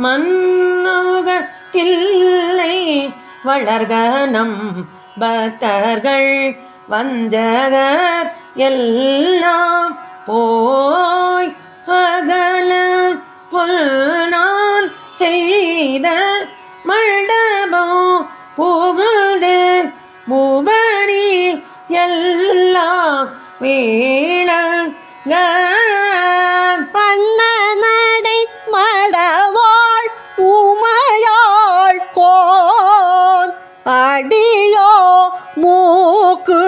மன்னுகத்தில்லை வளர்கனம் பக்தர்கள் வஞ்சகர் எல்லாம் போய் அகல பொல்நாள் செய்த மண்டபம் புகழ்ந்து பூபரி எல்லாம் வீழங்க பண்ணநடை மடவாள் உமையாள் கோன் அடியோ மூக்கு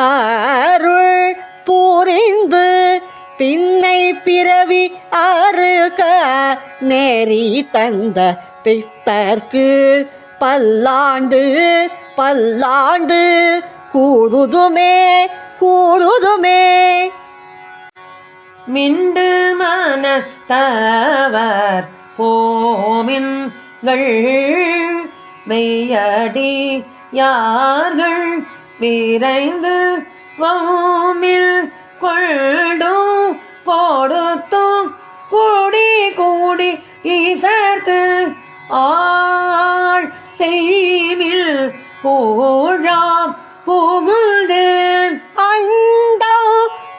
அருள் புரிந்து பின்னை பிறவி அறுக்க நெறி தந்த பித்தர்க்கு பல்லாண்டு பல்லாண்டு கூறுதுமே கூறுதுமே. மிண்டு மனத்தவர் போமின்கள் மெய்யடி யார்கள் விரைந்து வவுமில் கொள்டும் போடுத்தும் கூடி கூடி ஈசர்க்கு ஆள் செய்மில் பூழாம் புகுந்து அண்டோ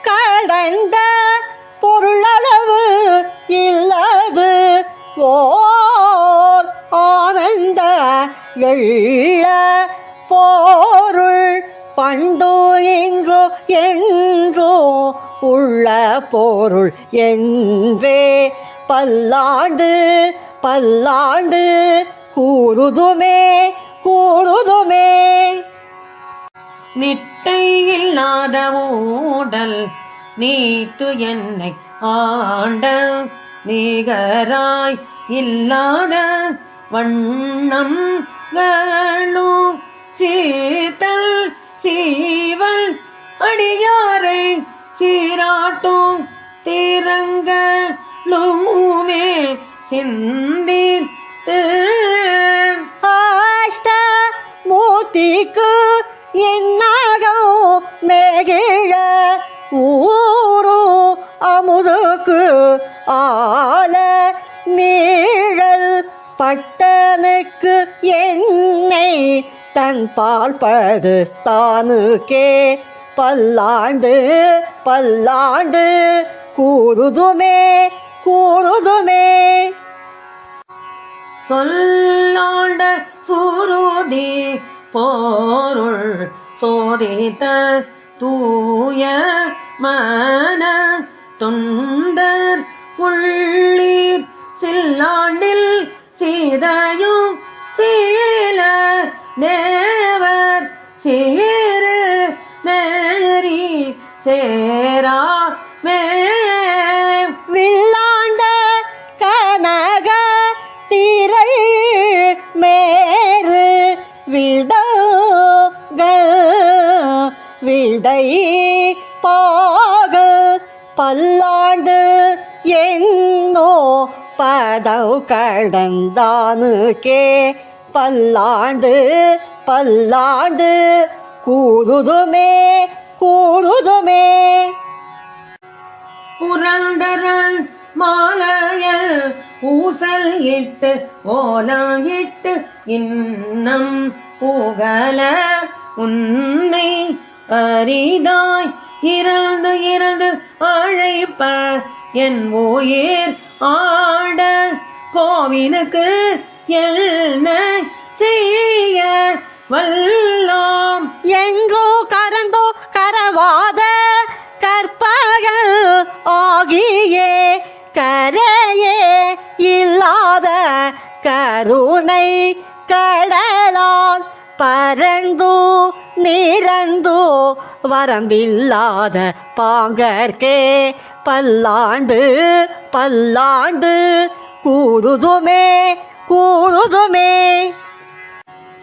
கடந்த பொருளளவு இல்லது ஓர் ஆனந்த வெள்ள போருள் பண்டோ எங்கோ என்றோ உள்ள பொருள் என்றே பல்லாண்டு பல்லாண்டு கூறுதுமே கூறுதுமே. நிட்டை இல்லாத ஊடல் நீத்து என்னை ஆண்ட நிகராய் இல்லாத வண்ணம் களும் சீத்தல் சீவல் அடியாரை சீராட்டும் திரங்களுமே சிந்தித்து அஷ்ட மூர்த்திக்கு என்னாகோ நெகிழ ஊரு அமுதுக்கு ஆல நீழல் பட்டனுக்கு என்னை தன் பால்பது தானுக்கே பல்லாண்டு பல்லாண்டு கூறுதுமே கூறுதுமே. சொல்லாண்ட சூருதி போருள் சோதித்த தூய மன தொண்டர் உள்ளீர் சில்லாண்டில் சீதையும் சீல தேவர் சீரு நேரி சேரா மே வில்லாண்ட கனக திரள் மேரு விடக விடை பாக பல்லாண்டு என்னோ பதவு கடந்தானுக்கே பல்லாண்டு பல்லாண்டு கூறுதுமே கூறுதுமே. புரந்தரன் மாலையல் பூசல் இட்டு ஓலம் இட்டு இன்னம் புகழ உன்னை அரிதாய் இறந்து இறந்து அழைப்ப என் உயிர் ஆட கோவிலுக்கு என்ன செய்ய வல்லாம் எங்கோ கரந்தோ கரவாத கற்பகல் ஆகியே கரையே இல்லாத கருணை கடலான் பரந்து நிறந்து வரம்பில்லாத பாங்கற்கே பல்லாண்டு பல்லாண்டு கூறுதுமே கூறுதுமே.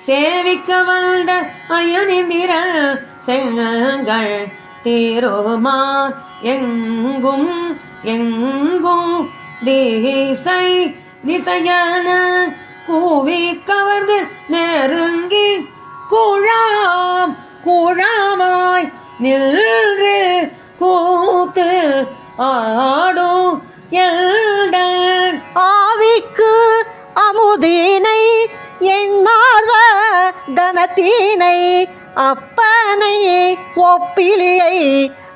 சேவிக்க வந்த அயனிந்திர செங்கங்கள் தீருமா எங்கும் எங்கும் திசை திசையன கூவி கவர்ந்து நெருங்கி குழாம் குழாமாய் நின்று கூத்து ஆடும் எல்டன் ஆவிக்கு சூதினை என்னார்வ தனத்தினை அப்பனை ஒப்பிலியை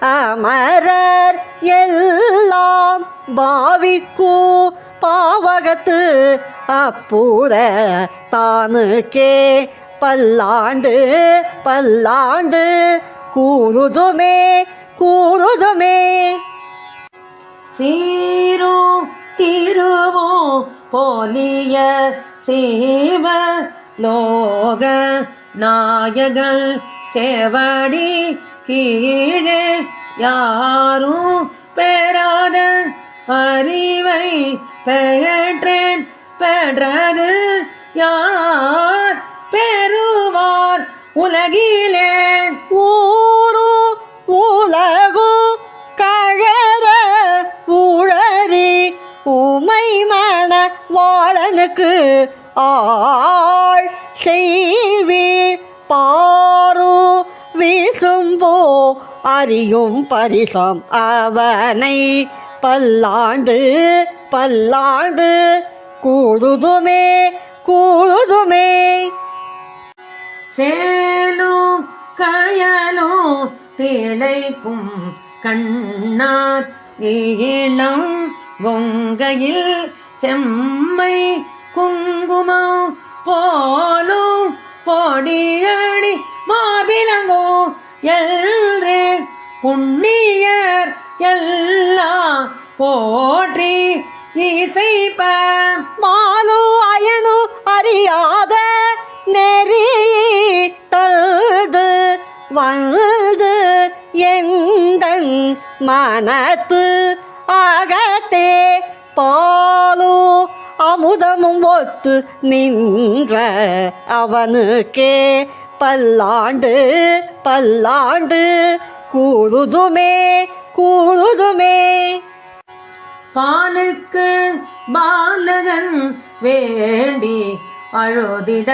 அமரர் எல்லாம் பாவிக்கூ பாவகத்து அப்பூத தானுக்கே பல்லாண்டு பல்லாண்டு கூறுதுமே கூறுதுமே. சீரோ திருவோ போலிய சீவ லோக நாயகன் சேவடி கீழே யாரும் பெறாத அறிவை பெற்றேன் பெற்றது யார் பெறுவார் உலகிலே. ஊரு உலகு கழற ஊழறி உமை மன வாழனுக்கு ஆள் செய்வீர் பாரு வீசும்போ அறியும் பரிசம் அவனை பல்லாண்டு பல்லாண்டு கூடுதுமே கூடுதுமே. சேலும் கயலும் திளைக்கும் கண்ணார் ஈழம் கொங்கையில் செம்மை குங்குமம் போலும் பொடியடி மாபிலங்கோ எல்ரே புண்ணியர் எல்லாம் போற்றி இசைப்ப. மாலு அயனு அறியாத நெறி தழுது வந்து எந்தன் மனத்து அகத்தே பாலு அமுதமும் ஒத்து நின்ற அவனுக்கே பல்லாண்டு பல்லாண்டு கூறுதுமே கூறுதுமே. பாலுக்கு பாலகன் வேண்டி அழுதிட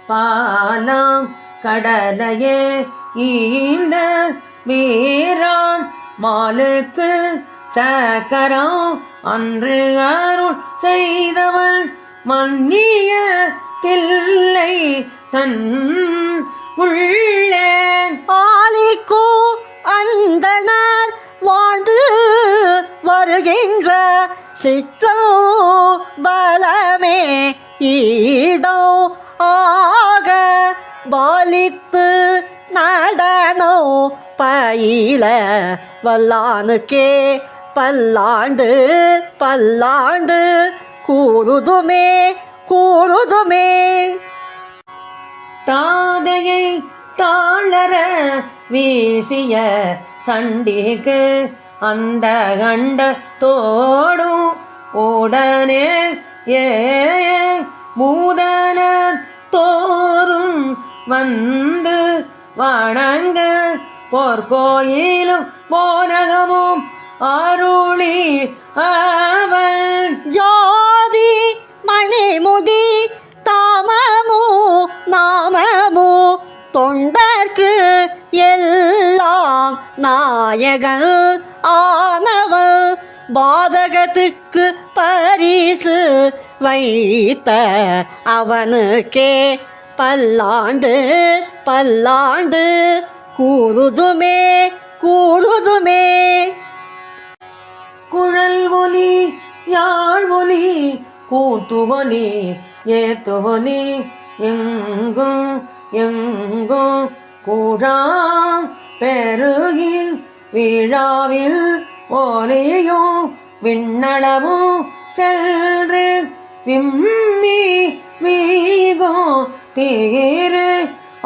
பாலாம் கடலையே ஈந்த வீரான் மாலுக்கு சக்கரம் அன்று அருள் செய்தவள் மன்னிய தில்லை தன் உள்ளே. ஆலிக்கு அந்தனர் வாழ்ந்து வருகின்ற சிற்றோ பலமே ஈடோ ஆக பாலித்து நடனோ பயில வல்லானுக்கே பல்லாண்டு பல்லாண்டு கூறுதுமே கூறுதுமே. தாதையை தாளர வீசிய சண்டிக்கு அந்த கண்ட தோடும் உடனே ஏ பூதன தோறும் வந்து வணங்க போர்க்கோயிலும் போனகமும் அருளி அவன் ஜோதி மணிமுதி தாமமு நாமமு தொண்டர்க்கு எல்லாம் நாயகன் ஆனவன் பாதகத்துக்கு பரிசு வைத்த அவனுக்கே பல்லாண்டு பல்லாண்டு கூறுதுமே கூறுதுமே. குழல் ஒலி யாழ் ஒலி கூத்து ஒலி ஏத்து ஒலி எங்கும் எங்கும் கூழாம் பெருகி விழாவில் ஒலியும் விண்ணளவும் சென்று விம்மி வீகோ தீரு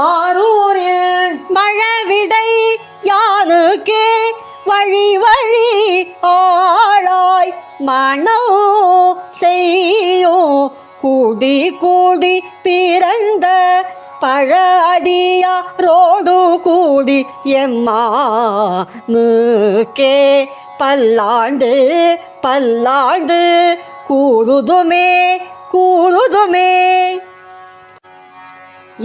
ஆரூரில் மழவிடை யானுக்கே வழி வழி ஆளாய் மனோ செய்யும் கூடி கூடி பிறந்த பழ அடியாரோடு கூடி எம்மானுக்கே பல்லாண்டு பல்லாண்டு கூறுதுமே கூறுதுமே.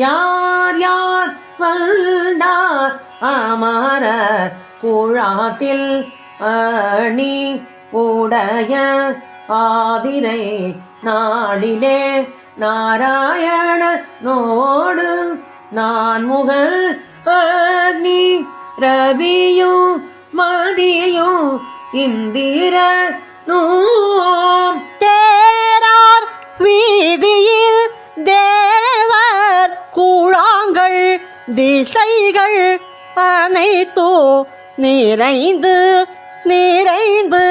யார் யார் வந்தார் அமர குழாத்தில் அணி உடைய ஆதிரை நாளிலே நாராயணனோடு நான் முகல் அக்னி ரவியும் மதியும் இந்திரனும் தேரார் வீதியில் தேவர் கூழாங்கள் திசைகள் அனைத்தோ நிறைந்து நிறைந்து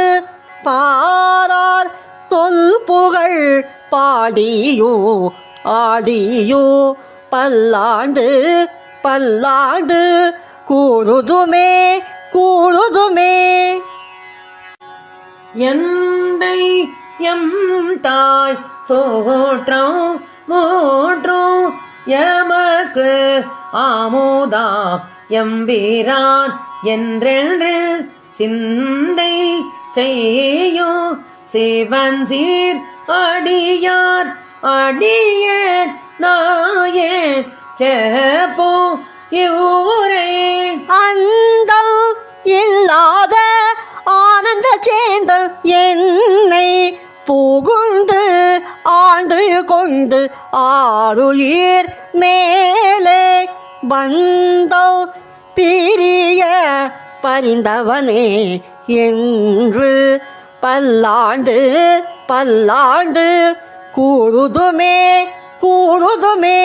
பாரார் தொல்புகழ் பாடியோ ஆடியோ பல்லாண்டு பல்லாண்டு கூறுதுமே கூறுதுமே. எந்தை எம் தாய் சோற்றம் மூற்றும் எமக்கு ஆமோதா எம்பீரான் என்றென்று சிந்தை செய்யும் சிவன் சீர் அடியார் அடியேன் நாயேன் செப்போ இவ்வுரை அந்தம் இல்லாத ஆனந்த சேந்தல் என்னை புகுந்து ஆண்டு கொண்டு ஆருயிர் மேலே பந்தோ பிரிய பரிந்தவனே என்று பல்லாண்டு பல்லாண்டு கூறுதுமே கூறுதுமே.